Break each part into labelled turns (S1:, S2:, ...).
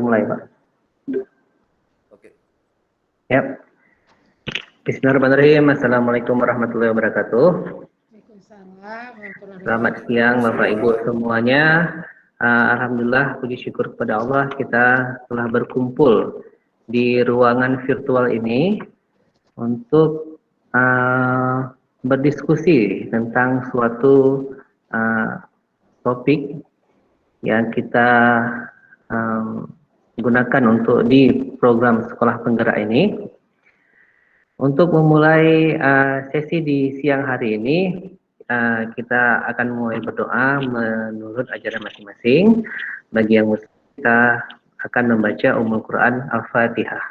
S1: mulai, Pak.
S2: Oke.
S1: Ya. Bismillahirrahmanirrahim. Assalamualaikum warahmatullahi wabarakatuh. Selamat siang Bapak Ibu semuanya. Alhamdulillah, puji syukur kepada Allah kita telah berkumpul di ruangan virtual ini untuk berdiskusi tentang suatu topik yang kita gunakan untuk di program sekolah penggerak ini. Untuk memulai sesi di siang hari ini, kita akan mulai berdoa menurut ajaran masing-masing. Bagi yang muslim, kita akan membaca Ummul Quran Al-Fatihah.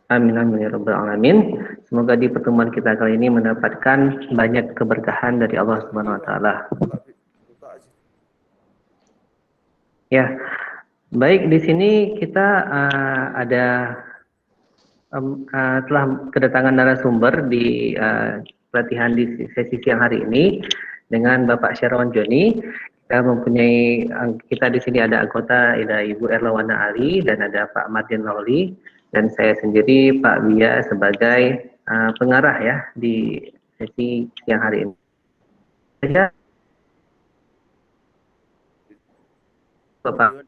S1: Amin amin ya rabbal alamin. Semoga di pertemuan kita kali ini mendapatkan banyak keberkahan dari Allah Subhanahu wa taala. Ya. Baik, di sini kita telah kedatangan narasumber di pelatihan di sesi siang hari ini dengan Bapak Syarwan Joni. Kita di sini ada anggota, ada Ibu Erlawana Ali dan ada Pak Martin Lawli dan saya sendiri Pak Bia sebagai pengarah ya di sesi siang hari ini. Bapak.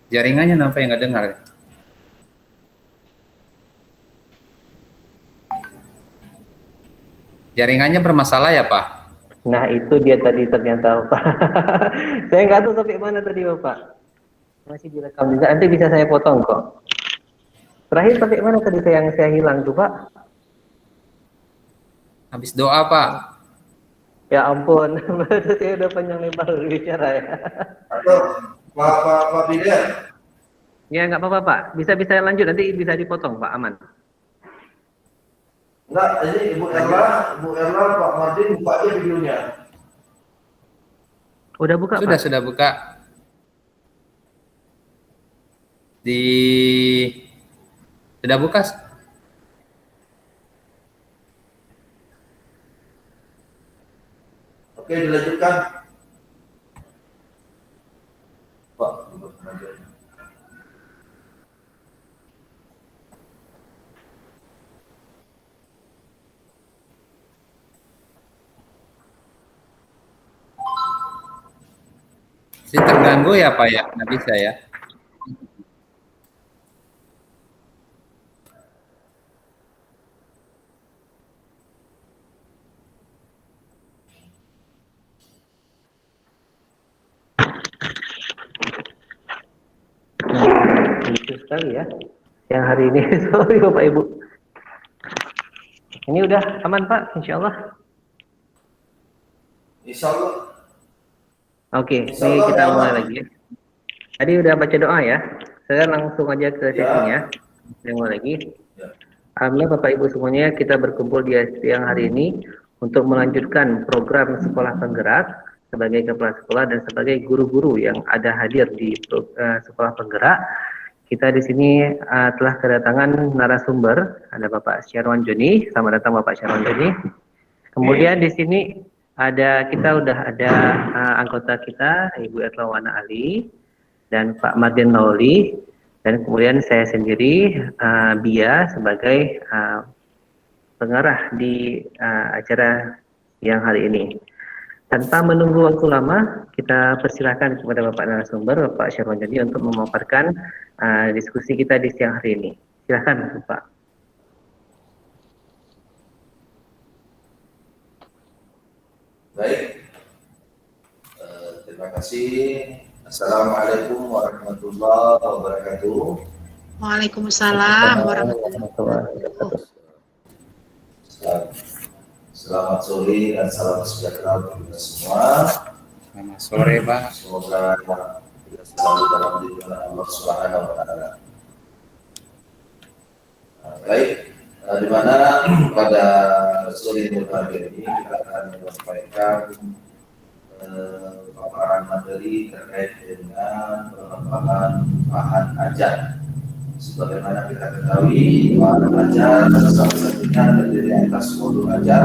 S3: Jaringannya kenapa yang nggak dengar? Jaringannya bermasalah ya Pak?
S1: Nah itu dia tadi ternyata Pak. Saya nggak tahu sampai mana tadi Bapak. Masih direkam juga, nanti bisa saya potong kok. Terakhir sampai mana tadi yang saya hilang tuh Pak?
S3: Habis doa Pak.
S1: Ya ampun, berarti saya udah panjang lebar berbicara ya.
S2: Atau Pak Bida?
S1: Ya nggak apa-apa Pak, bisa lanjut, nanti bisa dipotong Pak, aman.
S2: Enggak, ini Ibu Erla, Pak Martin buka aja videonya.
S1: Udah buka
S3: Sudah,
S1: Pak?
S3: Sudah buka. Sudah buka.
S2: Oke, dilanjutkan. Pak,
S3: Masih terganggu ya Pak ya? Nggak bisa ya?
S1: Lucu sekali ya, yang hari ini. Sorry Bapak Ibu. Ini udah aman Pak, insya Allah.
S2: Insya Allah.
S1: Oke, ini kita mulai lagi ya. Tadi udah baca doa ya. Saya langsung aja ke sesinya. Saya mulai lagi. Alhamdulillah Bapak Ibu semuanya, kita berkumpul di siang hari ini untuk melanjutkan program sekolah penggerak sebagai kepala sekolah dan sebagai guru-guru yang ada hadir di sekolah penggerak. Kita di sini telah kedatangan narasumber, ada Bapak Syarwan Joni. Selamat datang Bapak Syarwan Joni. Kemudian di sini kita udah ada anggota kita Ibu Erlawana Ali dan Pak Martin Lawli, dan kemudian saya sendiri Bia sebagai pengarah di acara yang hari ini. Tanpa menunggu waktu lama, kita persilahkan kepada Bapak narasumber Bapak Syarwan Joni untuk memaparkan diskusi kita di siang hari ini. Silakan Bapak.
S2: Baik, terima kasih. Assalamualaikum warahmatullahi wabarakatuh.
S4: Waalaikumsalam warahmatullahi wabarakatuh.
S2: Selamat sore dan salam sejahtera untuk kita semua.
S3: Selamat sore Pak.
S2: Semoga kita selalu dalam lindungan Allah Subhanahu wa Ta'ala. Baik, di mana pada sore ini kita akan menyampaikan paparan materi terkait dengan pengembangan bahan ajar. Sebagaimana kita ketahui, bahan ajar salah satunya terdiri atas modul ajar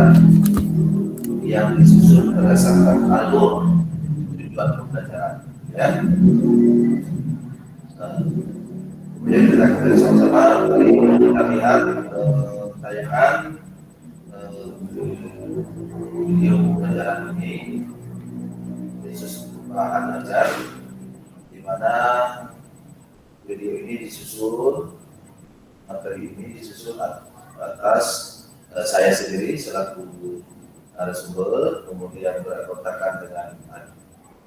S2: yang disusun berdasarkan alur tujuan pembelajaran. Ya. Kemudian kita ketahui sama-sama, kita lihat tayangan video pembelajaran ini khusus bahan ajar, di mana video ini disusun, materi ini disusun atas saya sendiri selaku narasumber, kemudian berkontakkan dengan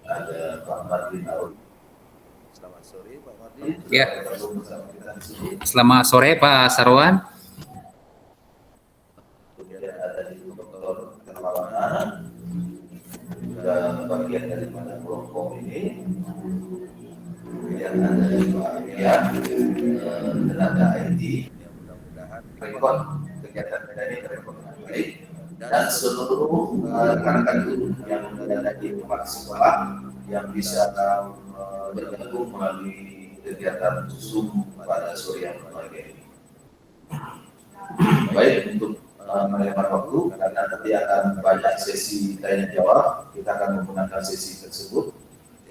S2: ada Pak Martin Aul. Selamat sore Pak Martin.
S3: Ya.
S2: Bersama kita di sini.
S3: Selamat sore Pak Sarwan.
S2: Kemudian ada Ibu Dr. Hermawana, juga bagian daripada kelompok ini. Kemudian ada Pak Rian, tenaga IT, yang mudah-mudahan rekod kegiatan kita ini terekod dengan baik. Dan seluruh rekan-rekan guru yang berada di tempat sekolah yang bisa bergabung melalui kegiatan Zoom pada sore yang berbahagia ini. Baik, untuk melewat waktu, karena nanti akan banyak sesi tanya jawab, kita akan menggunakan sesi tersebut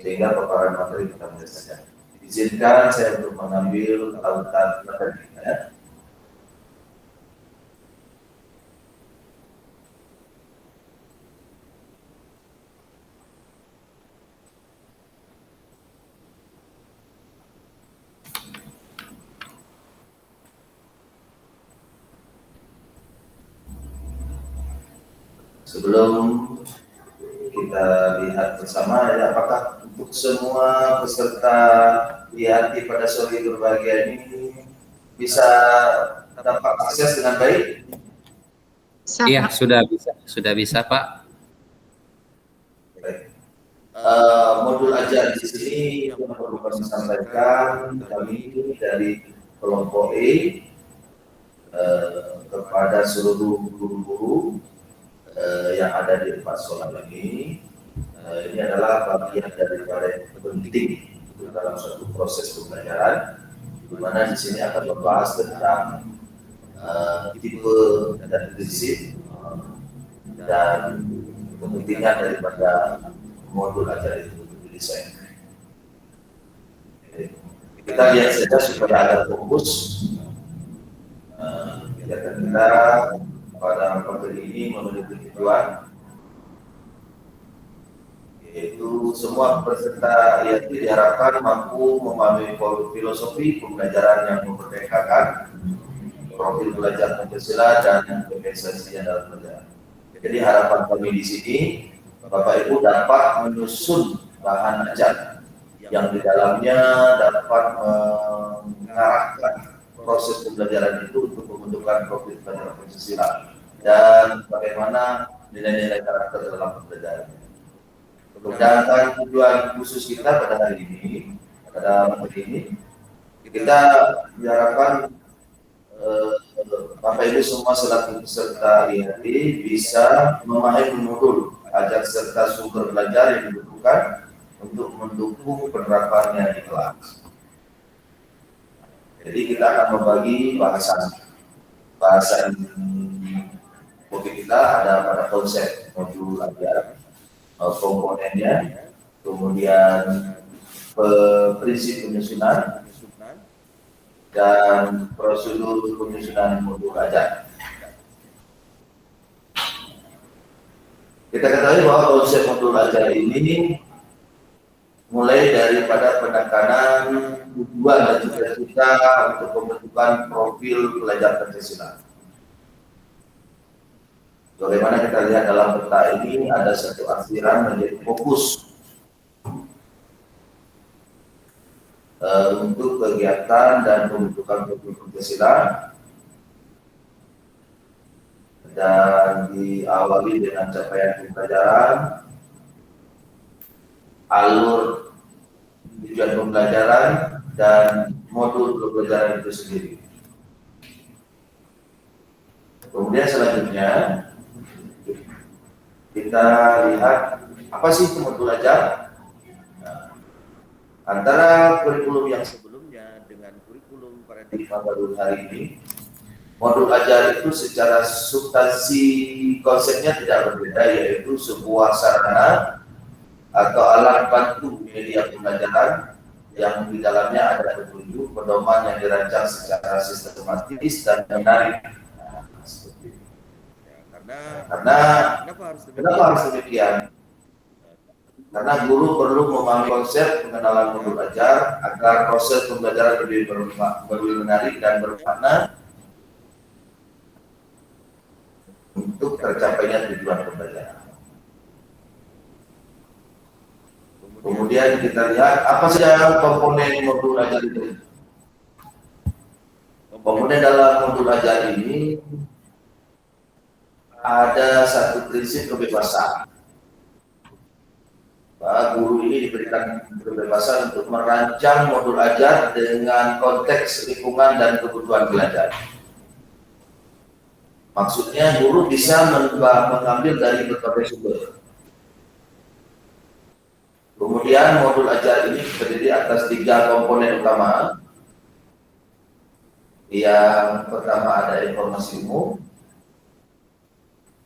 S2: sehingga paparan materi kita mulai saja. Izinkan saya untuk mengambil tautan materi. Ya. Sebelum kita lihat bersama, ya, apakah untuk semua peserta IHT pada sore berbahagia ini bisa dapat akses dengan baik?
S3: Iya, sudah bisa Pak.
S2: Baik. Modul ajar di sini yang perlu kami sampaikan, kami dari kelompok E kepada seluruh guru-guru yang ada di tempat sekolah ini adalah bagian daripada yang penting dalam suatu proses pembelajaran, di mana di sini akan membahas tentang tipe dan prinsip dan kepentingan daripada modul ajar itu didesain. Kita lihat saja supaya ada fokus kegiatan kita pada materi ini memiliki tujuan, yaitu semua peserta IHT diharapkan mampu memahami filosofi pembelajaran yang memerdekakan, profil belajar Pancasila dan organisasinya dalam belajar. Jadi harapan kami di sini, Bapak Ibu dapat menyusun bahan ajar yang di dalamnya dapat mengarahkan proses pembelajaran itu untuk membentukkan profil belajar Pancasila dan bagaimana nilai-nilai karakter dalam pembelajaran. Sedangkan tujuan khusus kita pada hari ini, pada materi ini, kita diharapkan Bapak Ibu semua selaku peserta IHT bisa memahami modul ajar serta sumber belajar yang dibutuhkan untuk mendukung penerapannya di kelas. Jadi kita akan membagi bahasan topik kita ada pada konsep modul ajar, komponennya, kemudian prinsip penyusunan dan prosedur penyusunan modul ajar. Kita ketahui bahwa konsep modul ajar ini mulai daripada penekanan tujuan dan cita-cita untuk pembentukan profil pelajar Pancasila. Bagaimana kita lihat dalam peta ini ada satu aliran menjadi fokus untuk kegiatan dan pembentukan profil Pancasila, dan diawali dengan capaian pembelajaran, alur tujuan pembelajaran dan modul pembelajaran itu sendiri. Kemudian selanjutnya kita lihat apa sih itu modul ajar. Nah, antara kurikulum yang sebelumnya dengan kurikulum paradigma baru hari ini, modul ajar itu secara substansi konsepnya tidak berbeda, yaitu sebuah sarana atau alat bantu media pembelajaran yang di dalamnya ada petunjuk pedoman yang dirancang secara sistematis dan menarik. Nah, seperti itu. Karena kenapa harus demikian? Karena guru perlu memahami konsep pengenalan modul ajar agar proses pembelajaran lebih menarik dan bermakna untuk tercapainya tujuan pembelajaran. Kemudian kita lihat apa saja komponen modul ajar itu. Komponen dalam modul ajar ini ada satu prinsip kebebasan. Guru ini diberikan kebebasan untuk merancang modul ajar dengan konteks lingkungan dan kebutuhan belajar. Maksudnya guru bisa mengambil dari berbagai sumber. Kemudian modul ajar ini terdiri atas 3 komponen utama. Yang pertama ada informasi umum,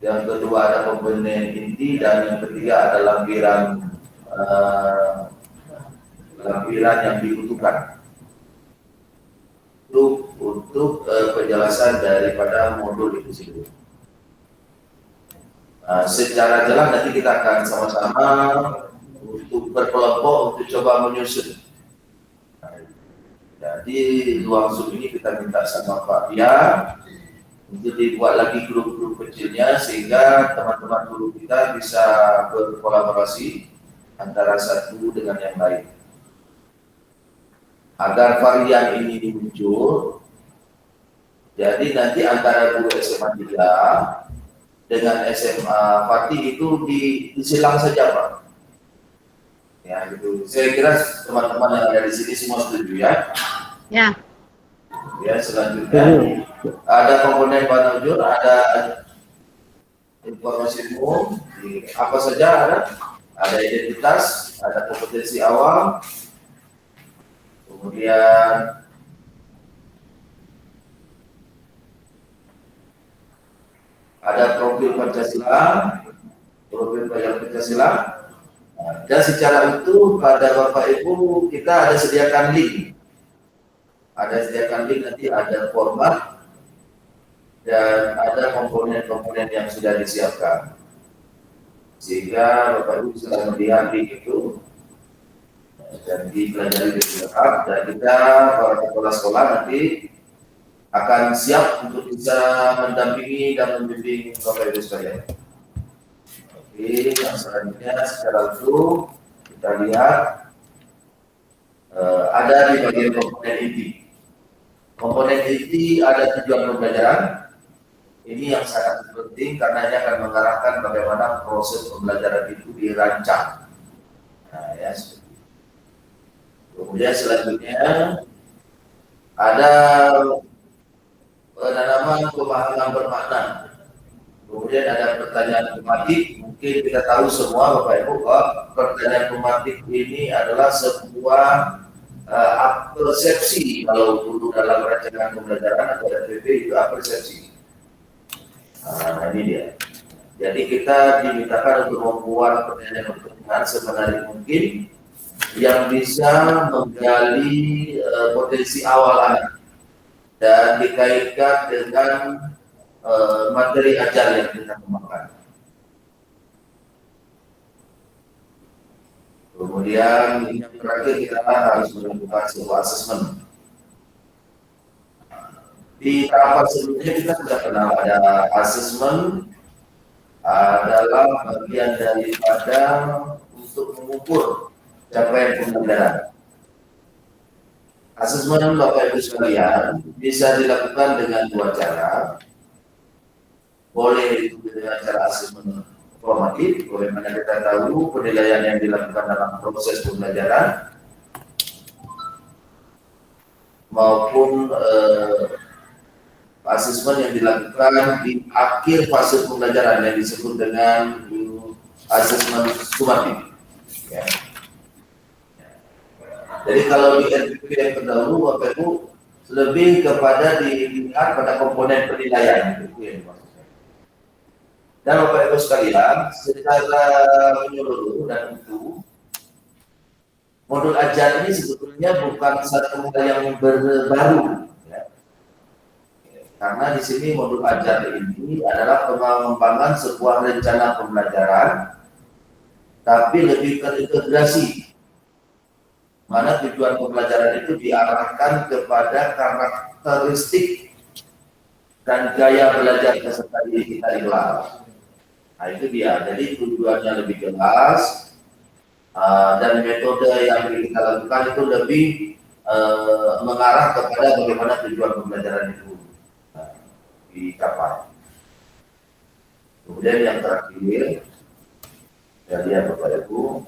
S2: yang kedua ada komponen inti, dan yang ketiga ada lampiran yang dibutuhkan untuk penjelasan daripada modul itu sendiri. Secara jelas nanti kita akan sama-sama untuk berkelompok untuk coba menyusun. Jadi ruang Zoom ini kita minta sama Pak Pia untuk dibuat lagi grup-grup kecilnya sehingga teman-teman guru kita bisa berkolaborasi antara satu dengan yang lain. Agar varian ini muncul, jadi nanti antara guru SMA 3 dengan SMA Fatih itu disilang saja, Pak. Ya, gitu. Saya kira teman-teman yang ada di sini semua setuju ya.
S4: Ya.
S2: Ya, selanjutnya ada komponen panajur, ada informasi umum, apa saja ada identitas, ada kompetensi awal, kemudian ada profil Pancasila, dan secara itu pada Bapak Ibu kita ada sediakan link. Nanti ada format dan ada komponen-komponen yang sudah disiapkan. Sehingga Bapak Ibu bisa melihat link itu dan dipelajari dengan lengkap, dan kita para kepala sekolah nanti akan siap untuk bisa mendampingi dan membimbing Bapak Ibu sekalian. Oke, yang selanjutnya secara utuh kita lihat ada di bagian komponen inti. Komponen inti ada tujuan pembelajaran. Ini yang sangat penting karena ini akan mengarahkan bagaimana proses pembelajaran itu dirancang. Nah, ya. Kemudian selanjutnya ada penanaman pemahaman bermakna. Kemudian ada pertanyaan tematik. Mungkin kita tahu semua Bapak Ibu bahwa pertanyaan tematik ini adalah sebuah persepsi. Kalau dulu dalam rancangan pembelajaran atau RPP itu persepsi. Nah, ini dia. Jadi kita dimintakan untuk membuat pertanyaan semenarik mungkin yang bisa menggali potensi awal anak dan dikaitkan dengan materi ajar yang kita kembangkan. Kemudian yang terakhir kita harus melakukan sebuah asesmen. Di tahapan sebelumnya kita sudah kenal ada asesmen adalah bagian daripada untuk mengukur capaian pembelajaran. Asesmen Bapak Ibu sekalian bisa dilakukan dengan 2 cara. Boleh itu dengan cara asesmen formatif, bagaimana kita tahu penilaian yang dilakukan dalam proses pembelajaran, maupun asesmen yang dilakukan di akhir fase pembelajaran yang disebut dengan asesmen sumatif. Ya. Jadi kalau di RPP yang terdahulu, Bapak Ibu, lebih kepada dilihat pada komponen penilaian. Itu yang dimaksudkan. Dan Bapak Ibu sekalian, secara menyeluruh dan utuh, modul ajar ini sebetulnya bukan satu hal yang baru. Ya. Karena di sini modul ajar ini adalah pengembangan sebuah rencana pembelajaran, tapi lebih terintegrasi. Mana tujuan pembelajaran itu diarahkan kepada karakteristik dan gaya belajar peserta didik kita di kelas. Nah itu dia, jadi tujuannya lebih jelas dan metode yang kita lakukan itu lebih mengarah kepada bagaimana tujuan pembelajaran itu dicapai. Kemudian yang terakhir, jadi Bapak Ibu,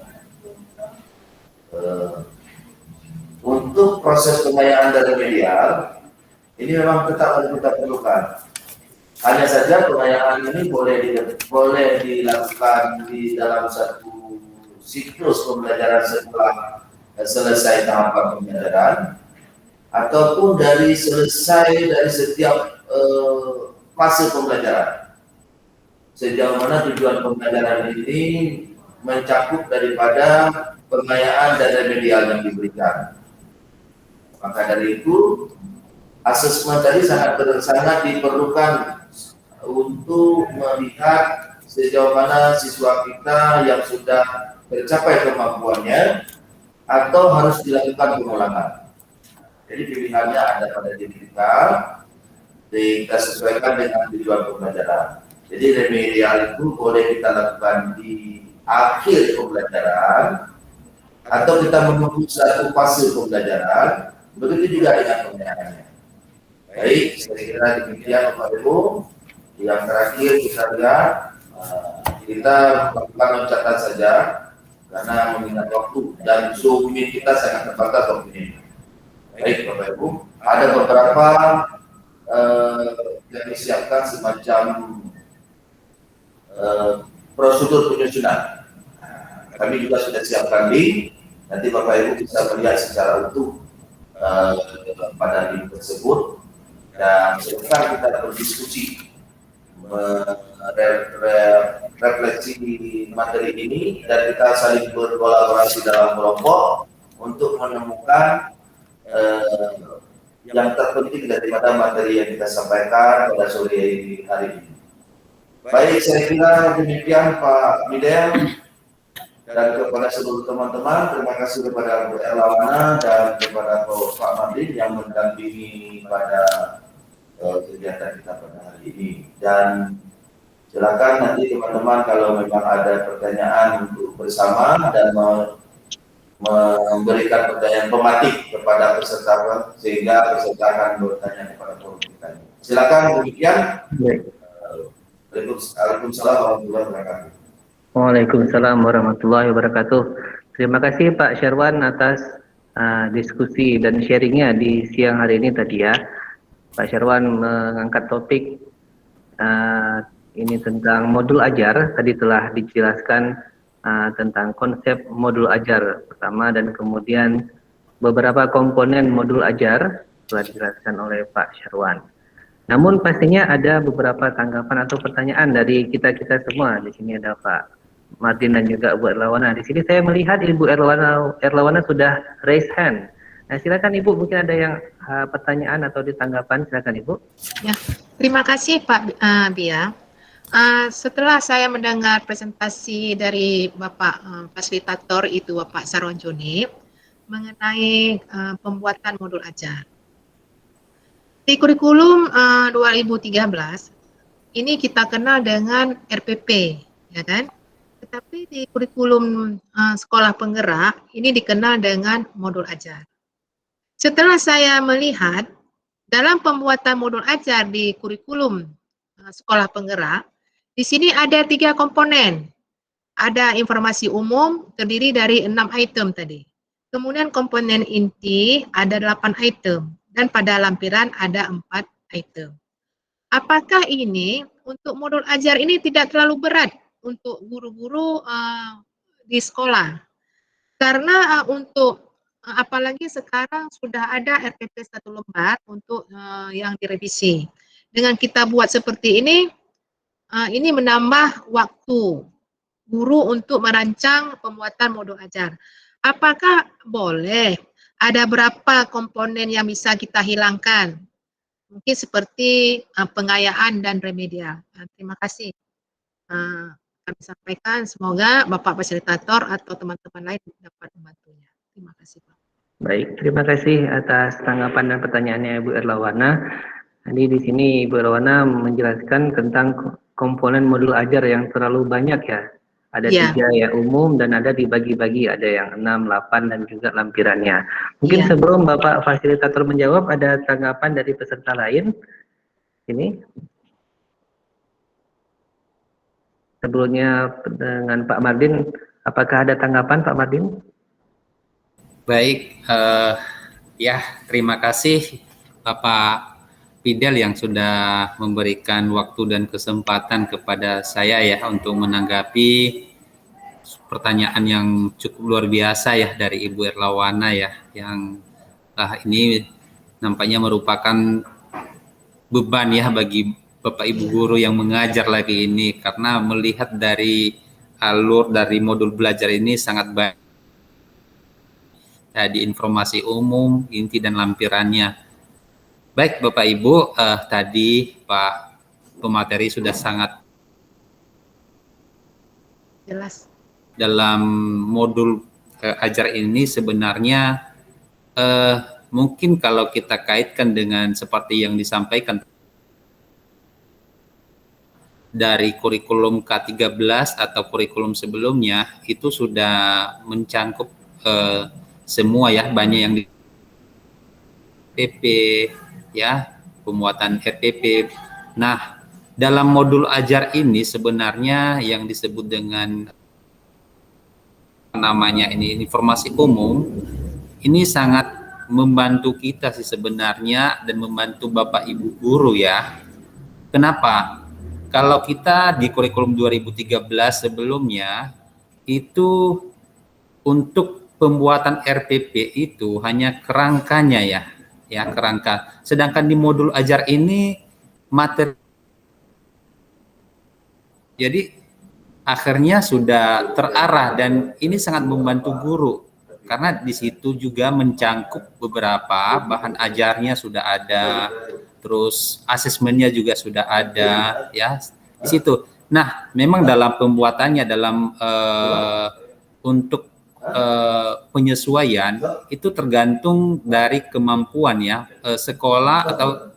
S2: untuk proses pengayaan dan remedial ini memang tetap harus kita perlukan. Hanya saja pengayaan ini boleh dilakukan di dalam satu siklus pembelajaran setelah selesai tahapan pembelajaran, ataupun dari setiap fase pembelajaran. Sejauh mana tujuan pembelajaran ini mencakup daripada pengayaan dan remedial yang diberikan. Maka dari itu, asesmen tadi sangat diperlukan untuk melihat sejauh mana siswa kita yang sudah tercapai kemampuannya atau harus dilakukan pengulangan. Jadi pilihannya ada pada diri kita sesuaikan dengan tujuan pembelajaran. Jadi remedial itu boleh kita lakukan di akhir pembelajaran atau kita menunggu satu fase pembelajaran. Begitu juga dengan pengayaannya. Baik, saya kira demikian Bapak Ibu. Yang terakhir kita lihat, kita melakukan loncatan saja karena mengingat waktu dan Zoom meeting kita sangat terbatas waktu ini. Baik Bapak Ibu, ada beberapa yang disiapkan semacam prosedur penyusunan. Kami juga sudah siapkan link, nanti Bapak Ibu bisa melihat secara utuh pada link tersebut, dan sekarang kita berdiskusi refleksi materi ini dan kita saling berkolaborasi dalam kelompok untuk menemukan yang terpenting daripada materi yang kita sampaikan pada sore hari ini. Baik, saya kira demikian Pak Bidel. Dan kepada seluruh teman-teman, terima kasih kepada Bu Erlawana dan kepada Pak Madin yang mendampingi pada kegiatan kita pada hari ini. Dan silakan nanti teman-teman kalau memang ada pertanyaan untuk bersama dan memberikan pertanyaan pematik kepada peserta sehingga peserta akan bertanya kepada forum kita. Silakan demikian. Waalaikumsalam warahmatullahi wabarakatuh.
S1: Waalaikumsalam warahmatullahi wabarakatuh. Terima kasih Pak Syarwan atas diskusi dan sharingnya di siang hari ini tadi ya. Pak Syarwan mengangkat topik ini tentang modul ajar. Tadi telah dijelaskan tentang konsep modul ajar pertama dan kemudian beberapa komponen modul ajar telah dijelaskan oleh Pak Syarwan. Namun pastinya ada beberapa tanggapan atau pertanyaan dari kita-kita semua. Di sini ada Pak Martin dan juga Bu Erlawana. Di sini saya melihat Ibu Erlawana sudah raise hand. Nah, silakan Ibu, mungkin ada yang pertanyaan atau ditanggapan, silakan Ibu.
S4: Ya, terima kasih Pak Bia. Setelah saya mendengar presentasi dari Bapak fasilitator itu Bapak Sarwan Joni mengenai pembuatan modul ajar. Di kurikulum 2013 ini kita kenal dengan RPP, ya kan? Tetapi di kurikulum sekolah penggerak ini dikenal dengan modul ajar. Setelah saya melihat dalam pembuatan modul ajar di kurikulum sekolah penggerak, di sini ada 3 komponen. Ada informasi umum terdiri dari 6 item tadi. Kemudian komponen inti ada 8 item dan pada lampiran ada 4 item. apakah ini untuk modul ajar ini tidak terlalu berat untuk guru-guru di sekolah? Karena untuk apalagi sekarang sudah ada RPP 1 lembar untuk yang direvisi. Dengan kita buat seperti ini menambah waktu guru untuk merancang pembuatan modul ajar. Apakah boleh ada berapa komponen yang bisa kita hilangkan? Mungkin seperti pengayaan dan remedial. Terima kasih. Kami sampaikan, semoga Bapak Fasilitator atau teman-teman lain dapat membantunya. Terima kasih, Pak.
S1: Baik, terima kasih atas tanggapan dan pertanyaannya Ibu Erlawana. Jadi di sini Ibu Erlawana menjelaskan tentang komponen modul ajar yang terlalu banyak ya. Ada
S4: Ya.
S1: 3 ya umum dan ada dibagi-bagi, ada yang 6, 8 dan juga lampirannya. Mungkin
S4: Ya.
S1: sebelum Bapak Fasilitator menjawab, ada tanggapan dari peserta lain. Ini. Sebelumnya dengan Pak Mardin, apakah ada tanggapan Pak Mardin?
S3: Baik, ya terima kasih Bapak Fidel yang sudah memberikan waktu dan kesempatan kepada saya ya untuk menanggapi pertanyaan yang cukup luar biasa ya dari Ibu Erlawana ya, yang ini nampaknya merupakan beban ya bagi Bapak Ibu guru yang mengajar lagi ini, karena melihat dari alur dari modul belajar ini sangat baik. Di informasi umum, inti dan lampirannya. Baik Bapak Ibu, tadi Pak pemateri sudah sangat
S4: Jelas.
S3: Dalam modul ajar ini sebenarnya mungkin kalau kita kaitkan dengan seperti yang disampaikan dari kurikulum K13 atau kurikulum sebelumnya, itu sudah mencangkup semua ya, banyak yang di RPP ya, pembuatan RPP. Nah, dalam modul ajar ini sebenarnya yang disebut dengan namanya ini informasi umum, ini sangat membantu kita sih sebenarnya dan membantu Bapak Ibu guru ya. Kenapa? Kalau kita di kurikulum 2013 sebelumnya itu untuk pembuatan RPP itu hanya kerangkanya ya kerangka. Sedangkan di modul ajar ini materi, jadi akhirnya sudah terarah dan ini sangat membantu guru karena di situ juga mencangkup beberapa bahan ajarnya sudah ada, terus asesmennya juga sudah ada ya di situ. Nah, memang dalam pembuatannya dalam untuk penyesuaian itu tergantung dari kemampuan ya sekolah atau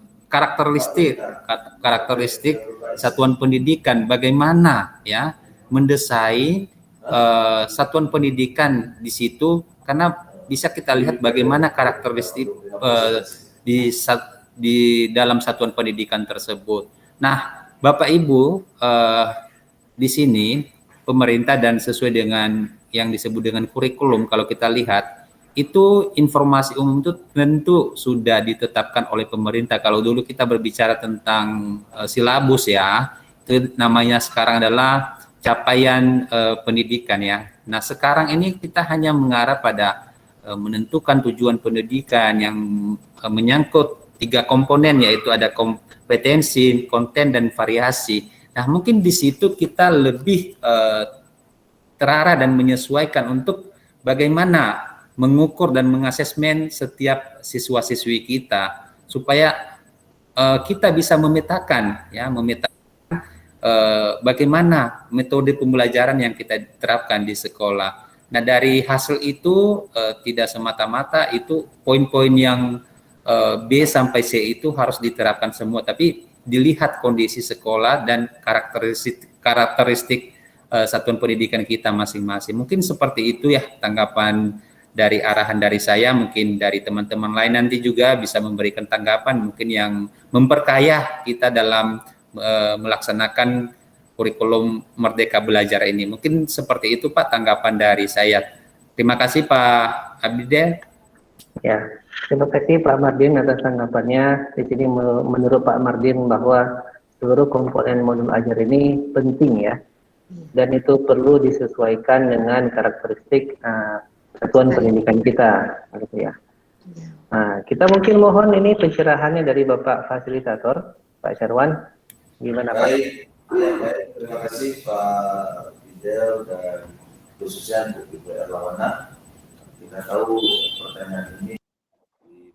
S3: karakteristik satuan pendidikan, bagaimana ya mendesain satuan pendidikan di situ, karena bisa kita lihat bagaimana karakteristik di dalam satuan pendidikan tersebut. Nah, Bapak Ibu di sini pemerintah dan sesuai dengan yang disebut dengan kurikulum, kalau kita lihat itu informasi umum itu tentu sudah ditetapkan oleh pemerintah. Kalau dulu kita berbicara tentang silabus ya, itu namanya sekarang adalah capaian pendidikan ya. Nah, sekarang ini kita hanya mengarah pada menentukan tujuan pendidikan yang menyangkut 3 komponen, yaitu ada kompetensi, konten, dan variasi. Nah, mungkin di situ kita lebih terarah dan menyesuaikan untuk bagaimana mengukur dan mengasesmen setiap siswa-siswi kita supaya kita bisa memetakan bagaimana metode pembelajaran yang kita terapkan di sekolah. Nah, dari hasil itu tidak semata-mata itu poin-poin yang B sampai C itu harus diterapkan semua, tapi dilihat kondisi sekolah dan karakteristik satuan pendidikan kita masing-masing. Mungkin seperti itu ya tanggapan dari arahan dari saya. Mungkin dari teman-teman lain nanti juga bisa memberikan tanggapan mungkin yang memperkaya kita dalam melaksanakan kurikulum Merdeka Belajar ini. Mungkin seperti itu Pak tanggapan dari saya. Terima kasih Pak Abdidel.
S1: Ya, terima kasih Pak Mardin atas tanggapannya. Di sini menurut Pak Mardin bahwa seluruh komponen modul ajar ini penting ya, dan itu perlu disesuaikan dengan karakteristik satuan pendidikan kita, gitu ya. Nah, kita mungkin mohon ini pencerahannya dari Bapak Fasilitator, Pak Syarwan, gimana Pak?
S2: Baik, ya, baik. Terima kasih Pak Fidel dan khususnya untuk Ibu Erlawana. Kita tahu pertanyaan ini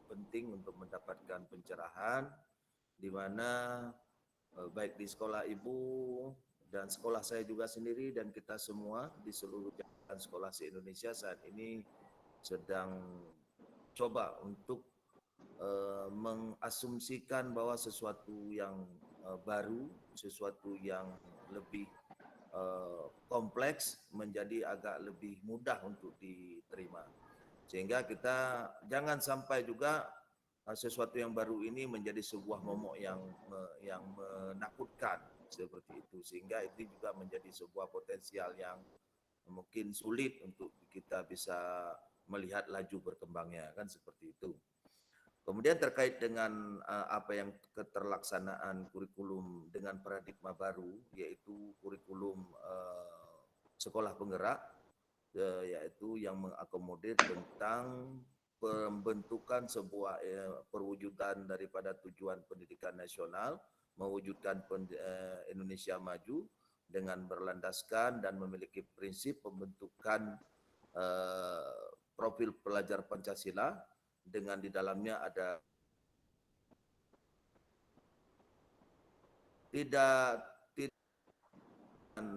S2: penting untuk mendapatkan pencerahan, di mana baik di sekolah Ibu dan sekolah saya juga sendiri dan kita semua di seluruh jajaran sekolah se-Indonesia saat ini sedang coba untuk mengasumsikan bahwa sesuatu yang baru, sesuatu yang lebih kompleks menjadi agak lebih mudah untuk diterima. Sehingga kita jangan sampai juga sesuatu yang baru ini menjadi sebuah momok yang menakutkan seperti itu, sehingga itu juga menjadi sebuah potensial yang mungkin sulit untuk kita bisa melihat laju berkembangnya, kan seperti itu. Kemudian terkait dengan apa yang keterlaksanaan kurikulum dengan paradigma baru, yaitu kurikulum sekolah penggerak, yaitu yang mengakomodir tentang pembentukan sebuah perwujudan daripada tujuan pendidikan nasional, mewujudkan Indonesia maju dengan berlandaskan dan memiliki prinsip pembentukan profil pelajar Pancasila, dengan di dalamnya ada tidak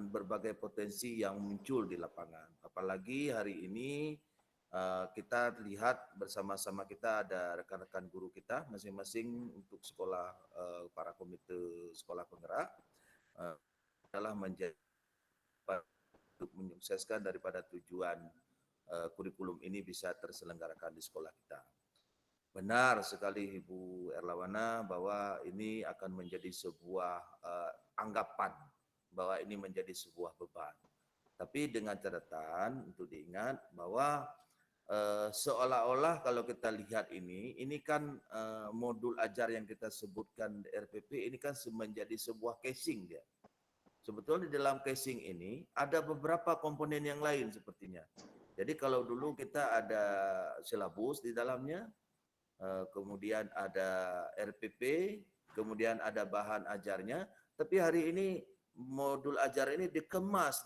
S2: berbagai potensi yang muncul di lapangan. Apalagi hari ini kita lihat bersama-sama, kita ada rekan-rekan guru kita masing-masing untuk sekolah, para komite sekolah penggerak adalah menjadi untuk menyukseskan daripada tujuan kurikulum ini bisa terselenggarakan di sekolah kita. Benar sekali Ibu Erlawana bahwa ini akan menjadi sebuah anggapan bahwa ini menjadi sebuah beban. Tapi dengan catatan untuk diingat bahwa seolah-olah kalau kita lihat ini kan modul ajar yang kita sebutkan RPP ini kan menjadi sebuah casing dia. Sebetulnya di dalam casing ini ada beberapa komponen yang lain sepertinya. Jadi kalau dulu kita ada silabus di dalamnya, kemudian ada RPP, kemudian ada bahan ajarnya, tapi hari ini modul ajar ini dikemas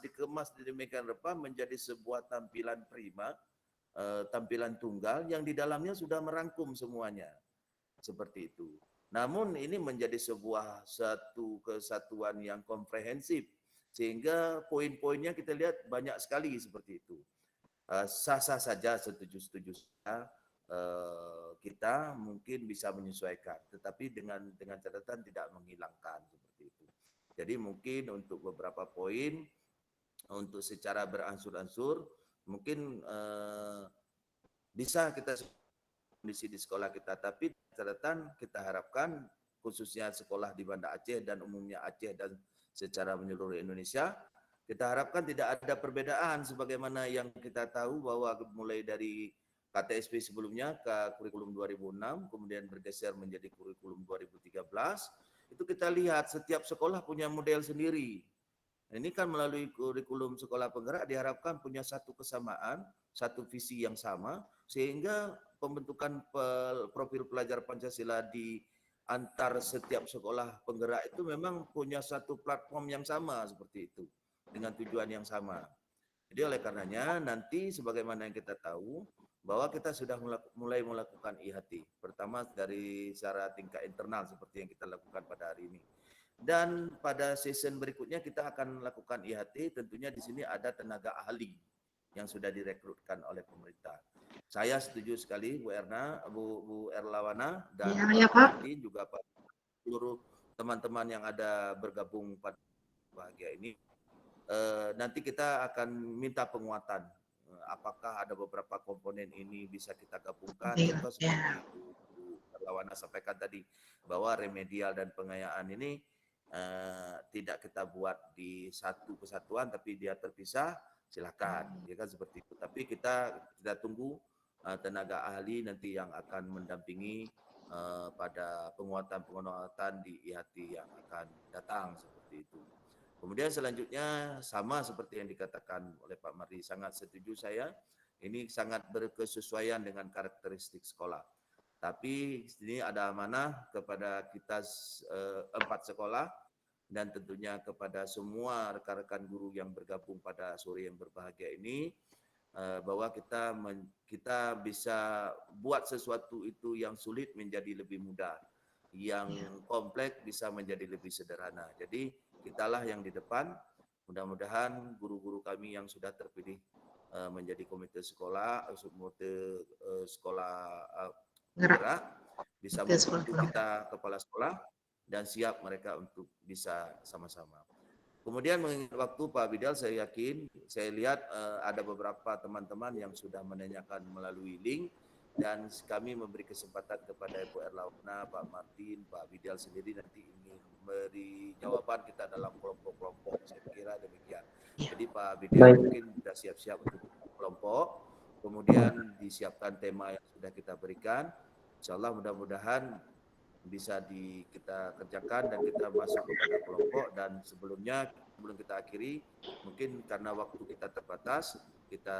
S2: sedemikian rupa menjadi sebuah tampilan prima, tampilan tunggal yang di dalamnya sudah merangkum semuanya, seperti itu. Namun ini menjadi satu kesatuan yang komprehensif, sehingga poin-poinnya kita lihat banyak sekali seperti itu. Sah-sah saja, setuju-setuju saja, kita mungkin bisa menyesuaikan, tetapi dengan catatan tidak menghilangkan seperti itu. Jadi mungkin untuk beberapa poin, untuk secara beransur-ansur, mungkin bisa kita kondisi di sekolah kita, tapi catatan kita harapkan khususnya sekolah di Banda Aceh dan umumnya Aceh dan secara menyeluruh Indonesia, kita harapkan tidak ada perbedaan sebagaimana yang kita tahu bahwa mulai dari KTSP sebelumnya ke kurikulum 2006, kemudian bergeser menjadi kurikulum 2013, itu kita lihat setiap sekolah punya model sendiri. Ini kan melalui kurikulum sekolah penggerak diharapkan punya satu kesamaan, satu visi yang sama, sehingga pembentukan profil pelajar Pancasila di antar setiap sekolah penggerak itu memang punya satu platform yang sama seperti itu, dengan tujuan yang sama. Jadi oleh karenanya nanti sebagaimana yang kita tahu bahwa kita sudah mulai melakukan IHT. Pertama dari secara tingkat internal seperti yang kita lakukan pada hari ini. Dan pada season berikutnya kita akan melakukan IHT, tentunya di sini ada tenaga ahli yang sudah direkrutkan oleh pemerintah. Saya setuju sekali Bu Erna, Bu Erlawana dan Pak Martin, juga Pak seluruh teman-teman yang ada bergabung pada bahagia ini. Nanti kita akan minta penguatan. Apakah ada beberapa komponen ini bisa kita gabungkan? Atau seperti Bu Erlawana sampaikan tadi bahwa remedial dan pengayaan ini tidak kita buat di satu kesatuan, tapi dia terpisah. Silakan, ya kan seperti itu. Tapi kita tunggu tenaga ahli nanti yang akan mendampingi pada penguatan di IHT yang akan datang seperti itu. Kemudian selanjutnya sama seperti yang dikatakan oleh Pak Mardi, sangat setuju saya. Ini sangat berkesesuaian dengan karakteristik sekolah. Tapi ini ada amanah kepada kita 4 sekolah dan tentunya kepada semua rekan-rekan guru yang bergabung pada sore yang berbahagia ini, bahwa kita bisa buat sesuatu itu yang sulit menjadi lebih mudah, yang kompleks bisa menjadi lebih sederhana. Jadi kitalah yang di depan. Mudah-mudahan guru-guru kami yang sudah terpilih menjadi komite sekolah gerak bisa membantu kita kepala sekolah dan siap mereka untuk bisa sama-sama. Kemudian mengingat waktu Pak Bidal, saya lihat ada beberapa teman-teman yang sudah menanyakan melalui link dan kami memberi kesempatan kepada Ibu Erlauna, Pak Martin, Pak Bidal sendiri nanti ingin beri jawaban kita dalam kelompok-kelompok. Saya kira demikian. Jadi Pak Bidal mungkin sudah siap-siap untuk kelompok, kemudian disiapkan tema yang sudah kita berikan. Insyaallah mudah-mudahan bisa kita kerjakan dan kita masuk kepada kelompok. Dan sebelum kita akhiri, mungkin karena waktu kita terbatas, kita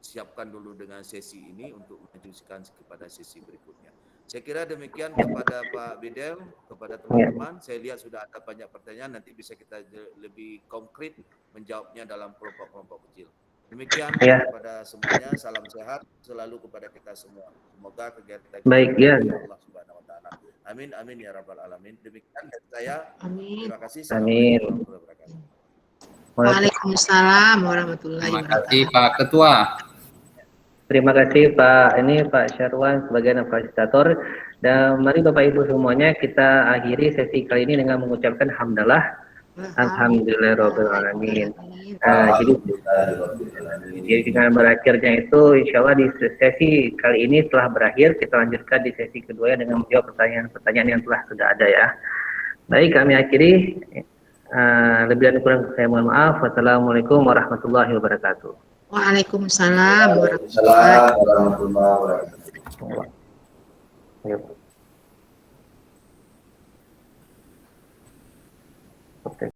S2: siapkan dulu dengan sesi ini untuk melanjutkan kepada sesi berikutnya. Saya kira demikian kepada Pak Bidel, kepada teman-teman. Saya lihat sudah ada banyak pertanyaan, nanti bisa kita lebih konkret menjawabnya dalam kelompok-kelompok kecil. Demikian kepada semuanya, salam sehat selalu kepada kita semua. Semoga kegiatan kita Allah Subhanahu wa taala. Amin amin ya rabbal alamin. Demikian dari saya. Terima kasih. Assalamualaikum warahmatullahi wabarakatuh.
S4: Waalaikumsalam warahmatullahi
S3: Terima
S4: wabarakatuh.
S3: kasih Pak Ketua.
S1: Terima kasih Pak Syarwan sebagai fasilitator. Dan mari Bapak Ibu semuanya kita akhiri sesi kali ini dengan mengucapkan hamdalah. Alhamdulillahirabbil alamin. Jadi dengan berakhirnya itu, insya Allah di sesi kali ini telah berakhir. Kita lanjutkan di sesi kedua dengan menjawab pertanyaan-pertanyaan yang sudah ada ya. Baik, kami akhiri. Lebih dan kurang saya mohon maaf. Wassalamualaikum warahmatullahi wabarakatuh.
S4: Waalaikumsalam warahmatullahi
S1: wabarakatuh.